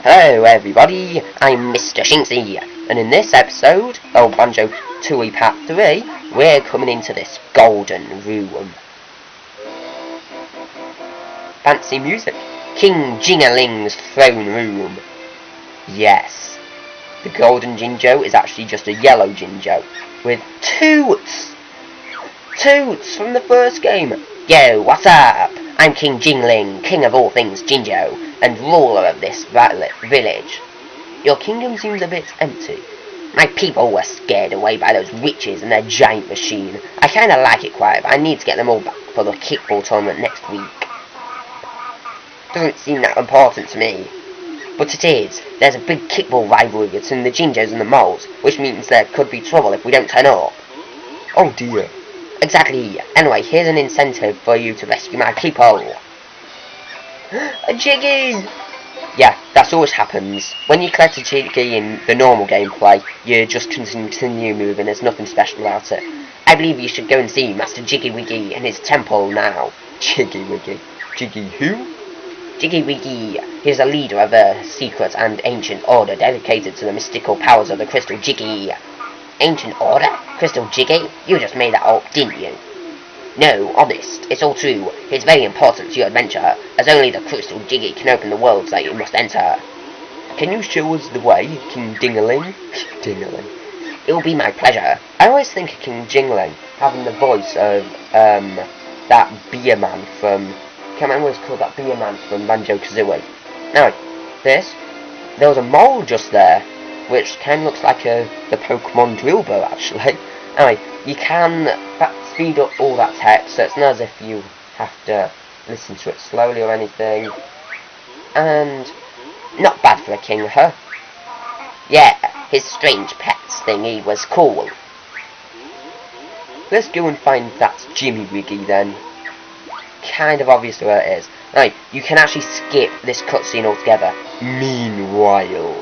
Hello everybody, I'm Mr. Shinksy, and in this episode of Banjo-Tooie Part 3, we're coming into this golden room. Fancy music. King Jingaling's throne room. Yes, the golden Jinjo is actually just a yellow Jinjo, with toots! Toots from the first game. Yo, what's up? I'm King Jingaling, king of all things Jinjo, and ruler of this village. Your kingdom seems a bit empty. My people were scared away by those witches and their giant machine. I kinda like it quiet, but I need to get them all back for the kickball tournament next week. Doesn't seem that important to me. But it is. There's a big kickball rivalry between the Jinjos and the moles, which means there could be trouble if we don't turn up. Oh dear. Exactly. Anyway, here's an incentive for you to rescue my people. A Jiggy! Yeah, that's always happens. When you collect a Jiggy in the normal gameplay, you just continue moving, there's nothing special about it. I believe you should go and see Master Jiggywiggy in his temple now. Jiggywiggy? Jiggy who? Jiggywiggy. He's a leader of a secret and ancient order dedicated to the mystical powers of the Crystal Jiggy. Ancient order? Crystal Jiggy? You just made that up, didn't you? No, honest, it's all true. It's very important to your adventure, as only the Crystal Jiggy can open the worlds that you must enter. Can you show us the way, King Jingaling? Jingaling. It will be my pleasure. I always think of King Jingaling having the voice of, that beer man from... I can't remember what it's called, that beer man from Banjo-Kazooie. Now, there was a mole just there, which kind of looks like the Pokemon Drillbur, actually. Anyway, you can speed up all that text, so it's not as if you have to listen to it slowly or anything. And not bad for a king, huh? Yeah, his strange pets thingy was cool. Let's go and find that Jiggywiggy then. Kind of obvious where it is. Anyway, you can actually skip this cutscene altogether. Meanwhile,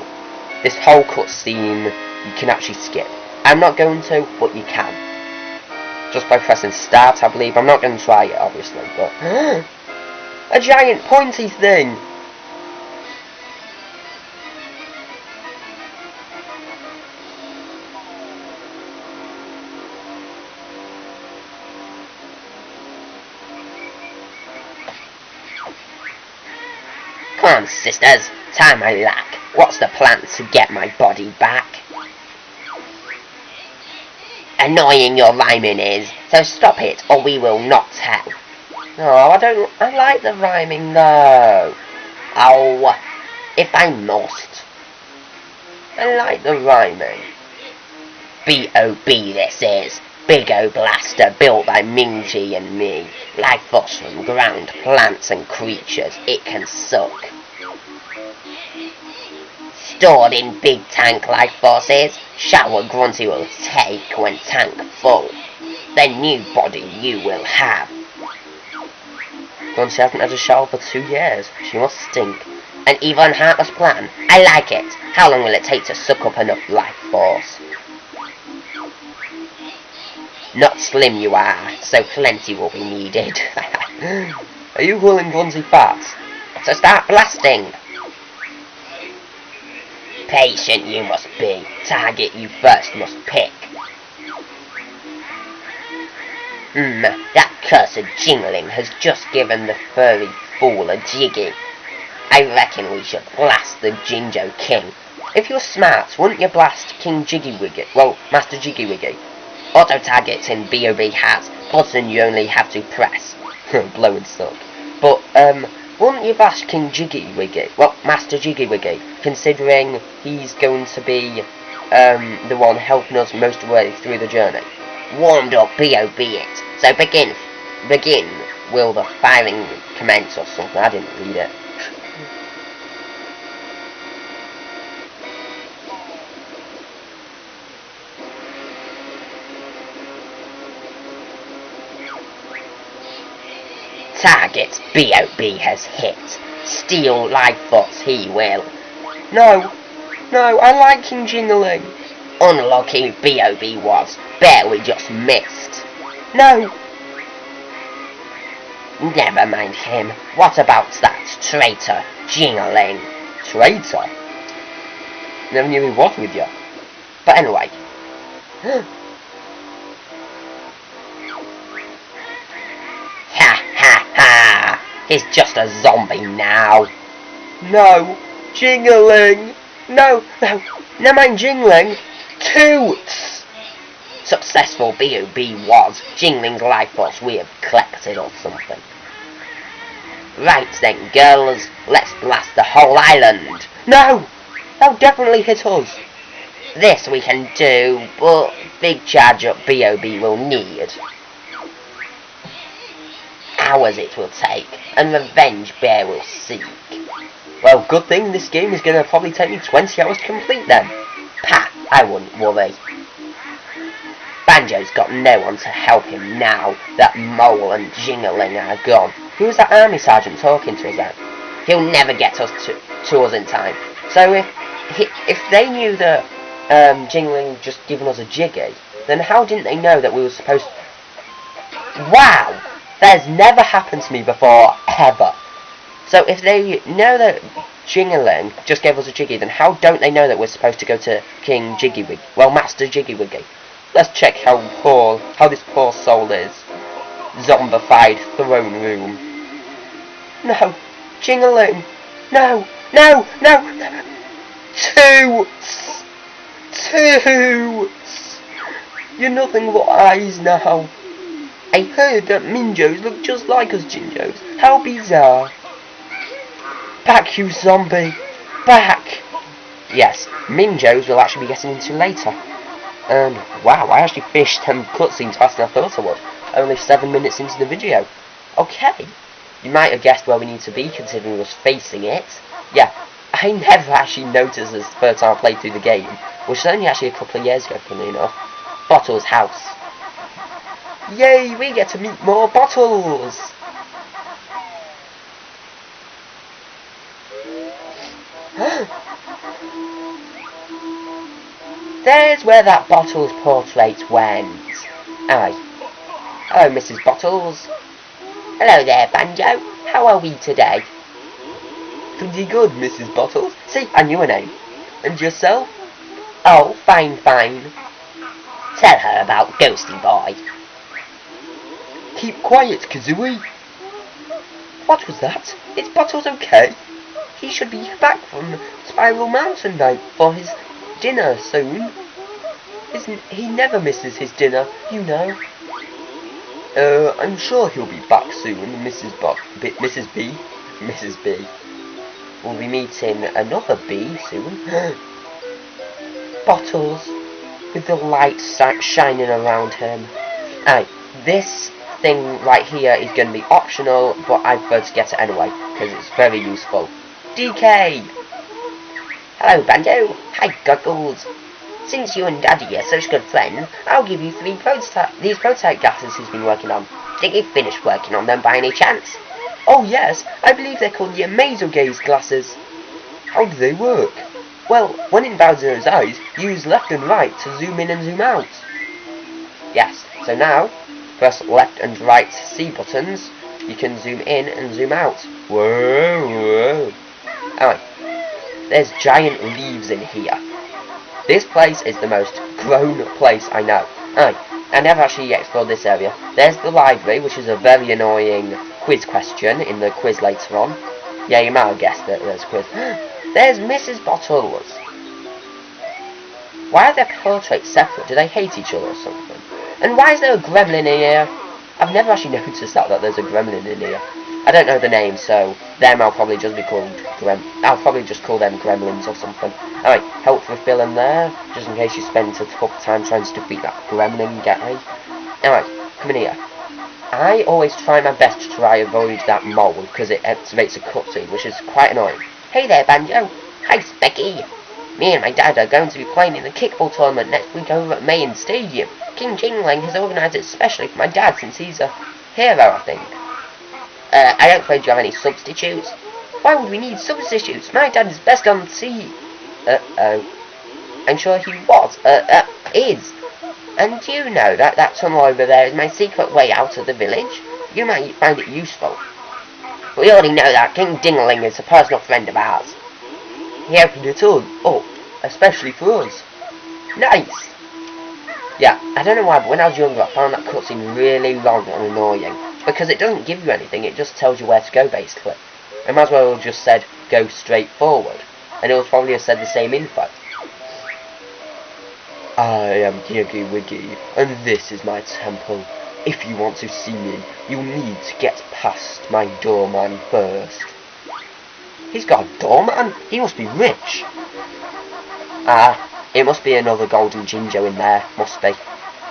this whole cutscene you can actually skip. I'm not going to, but you can. Just by pressing start, I believe. I'm not going to try it, obviously, but... a giant pointy thing! Come on, sisters. Time I lack. What's the plan to get my body back? Annoying your rhyming is, so stop it or we will not tell. Oh, I like the rhyming though. Oh, if I must. I like the rhyming. B.O.B. this is. Big O blaster built by Mingy and me. Life force from ground, plants and creatures it can suck. Stored in big tank life forces, shower Grunty will take when tank full. The new body you will have. Grunty hasn't had a shower for 2 years. She must stink. An even heartless plan. I like it. How long will it take to suck up enough life force? Not slim you are, so plenty will be needed. Are you calling Grunty fat? So start blasting. Patient you must be. Target you first must pick. That cursed Jingaling has just given the furry fool a jiggy. I reckon we should blast the Jinjo King. If you're smart, wouldn't you blast King Jiggywiggy? Well, Master Jiggywiggy. Auto targets in B.O.B. has button you only have to press. Blow and suck. But, wouldn't you bash King Jiggywiggy? Well, Master Jiggywiggy, considering he's going to be, the one helping us most of the way through the journey. Warmed up B.O.B. it. So begin. Will the firing commence or something? I didn't read it. Target B.O.B. has hit. Steal life force he will. No, I like King Jingaling. Unlucky B.O.B. was. Barely just missed. No. Never mind him. What about that traitor, Jingaling? Traitor? Never knew he was with you. But anyway. Ha ha ha! He's just a zombie now. No! Jingaling! No! Never mind Jingaling! Toots! Successful B.O.B. was Jingaling's life force we have collected or something. Right then, girls, let's blast the whole island. No! That'll definitely hit us. This we can do, but big charge up B.O.B. will need. Hours it will take, and revenge bear will seek. Well, good thing this game is going to probably take me 20 hours to complete then. Pah, I wouldn't worry. Banjo's got no one to help him now that Mole and Jingaling are gone. Who was that army sergeant talking to us then? He'll never get us to us in time. So if they knew that Jingaling just given us a jiggy, then how didn't they know that we were supposed to... Wow! That has never happened to me before, ever. So if they know that Jingaling just gave us a jiggy, then how don't they know that we're supposed to go to King Jiggywiggy? Well, Master Jiggywiggy. Let's check how this poor soul is. Zombified throne room. No, Jingaling. No. Toots! You're nothing but eyes now. I heard that Minjos look just like us Jinjos. How bizarre. Back, you zombie. Back. Yes, Minjos will actually be getting into later. Wow, I actually finished them cutscenes faster than I thought I would. Only 7 minutes into the video. Okay. You might have guessed where we need to be, considering us facing it. Yeah, I never actually noticed this the first time I played through the game, which is only actually a couple of years ago, funnily enough. Bottle's house. Yay, we get to meet more Bottles! There's where that Bottles portrait went. Aye. Hello, Mrs. Bottles. Hello there, Banjo. How are we today? Pretty good, Mrs. Bottles. See, I knew her name. And yourself? Oh, fine. Tell her about Ghosty Boy. Keep quiet, Kazooie. What was that? Is Bottles okay? He should be back from Spiral Mountain night for his dinner soon. He never misses his dinner, you know. I'm sure he'll be back soon, Mrs. B. We'll be meeting another bee soon. Bottles, with the lights shining around him. Aye, this thing right here is going to be optional, but I prefer to get it anyway, because it's very useful. DK! Hello, Banjo. Hi, Goggles. Since you and Daddy are such good friends, I'll give you these prototype glasses he's been working on. Did you finish working on them by any chance? Oh yes, I believe they're called the Amazo-Gaze glasses. How do they work? Well, when in Bowser's eyes, use left and right to zoom in and zoom out. Yes, so now, press left and right C buttons, you can zoom in and zoom out. Whoa. Alright, there's giant leaves in here. This place is the most grown place I know. I never actually explored this area. There's the library, which is a very annoying quiz question in the quiz later on. Yeah, you might have guessed that there's a quiz. There's Mrs. Bottles. Why are their portraits separate? Do they hate each other or something? And why is there a gremlin in here? I've never actually noticed that there's a gremlin in here. I don't know the name, so them I'll probably just be called I'll probably just call them gremlins or something. Alright, help refill in there, just in case you spend a couple of time trying to defeat that gremlin, get me? Alright, come in here. I always try my best to try avoid that mole, because it activates a cutscene, which is quite annoying. Hey there, Banjo. Hi, Specky. Me and my dad are going to be playing in the kickball tournament next week over at Mayan Stadium. King Jingaling has organised it especially for my dad since he's a hero, I think. I don't suppose you have any substitutes? Why would we need substitutes? My dad is best on sea. I'm sure he was. Is. And you know that tunnel over there is my secret way out of the village? You might find it useful. We already know that King Jingaling is a personal friend of ours. He opened it all up, especially for us. Nice! Yeah, I don't know why, but when I was younger I found that cutscene really long and annoying. Because it doesn't give you anything, it just tells you where to go, basically. I might as well have just said, go straight forward. And it would probably have said the same info. I am Jiggywiggy, and this is my temple. If you want to see me, you'll need to get past my doorman first. He's got a doorman? He must be rich. It must be another golden Jinjo in there, must be.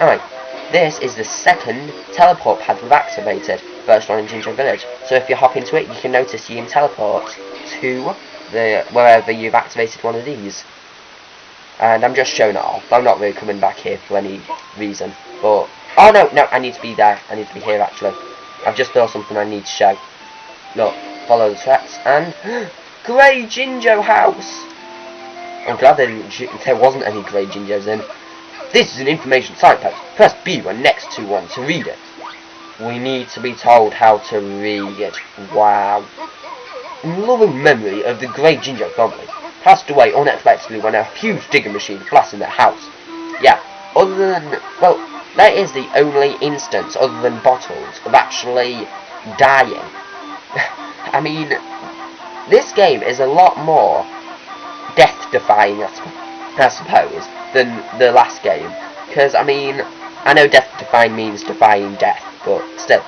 Alright, this is the second teleport pad we've activated, first one in Jinjo Village. So if you hop into it, you can notice you can teleport to wherever you've activated one of these. And I'm just showing it off. I'm not really coming back here for any reason. But, oh no, I need to be there. I need to be here actually. I've just thought something I need to show. Look, follow the tracks and Grey Jinjo house. I'm glad there wasn't any Grey Jinjos in. This is an information signpost. Press B when next to one to read it. We need to be told how to read it. Wow. In loving memory of the Grey Jinjo family, passed away unexpectedly when a huge digger machine blasted their house. Yeah, other than, well, that is the only instance other than Bottles of actually dying. I mean, this game is a lot more death-defying, I suppose, than the last game. Because, I mean, I know death-defying means defying death, but still.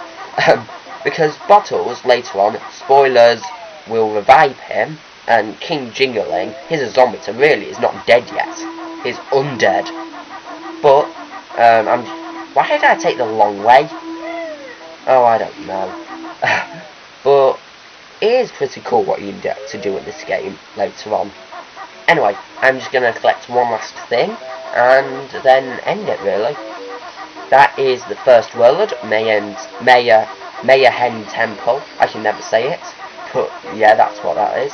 Because Bottles, later on, spoilers, will revive him, and King Jingaling, he's a zombie, so really he's not dead yet. He's undead. But, why did I take the long way? Oh, I don't know. But, it is pretty cool what you get to do in this game, later on. Anyway, I'm just going to collect one last thing, and then end it, really. That is the first world, Mayhen Temple. I can never say it, but yeah, that's what that is.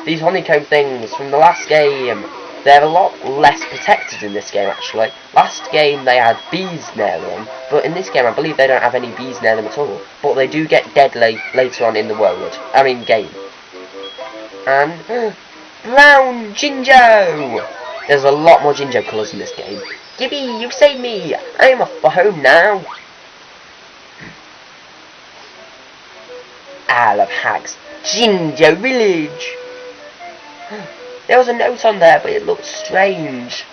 These honeycomb things from the last game, they're a lot less protected in this game, actually. Last game they had bees near them, but in this game I believe they don't have any bees near them at all. But they do get deadly later on in the world, game. And brown Jinjo! There's a lot more Jinjo colours in this game. Gibby, you saved me! I'm off for home now! Isle of Hags, Jinjo Village! There was a note on there, but it looked strange.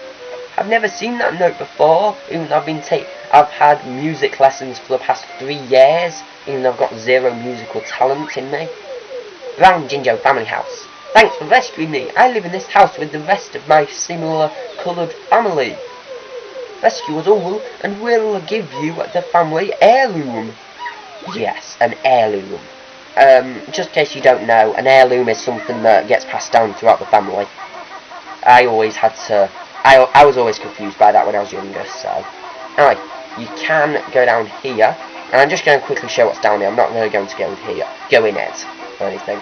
I've never seen that note before, even though I've had music lessons for the past 3 years, even though I've got 0 musical talent in me. Brown Jinjo family house. Thanks for rescuing me. I live in this house with the rest of my similar coloured family. Rescue us all, and we'll give you the family heirloom. Yes, an heirloom. Just in case you don't know, an heirloom is something that gets passed down throughout the family. I was always confused by that when I was younger, so. Anyway, you can go down here, and I'm just going to quickly show what's down here. I'm not really going to go in it, or anything.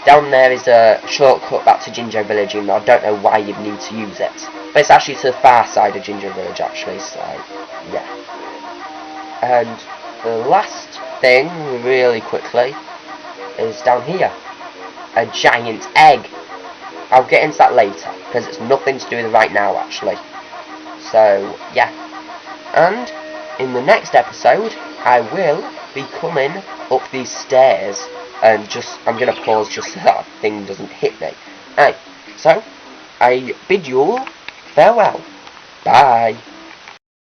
Down there is a shortcut back to Jinjo Village, even though I don't know why you'd need to use it. But it's actually to the far side of Jinjo Village, actually, so, yeah. And the last thing, really quickly, is down here. A giant egg. I'll get into that later, because it's nothing to do with it right now, actually. So, yeah. And, in the next episode, I will be coming up these stairs. And I'm going to pause just so that thing doesn't hit me. Alright, so, I bid you all farewell. Bye.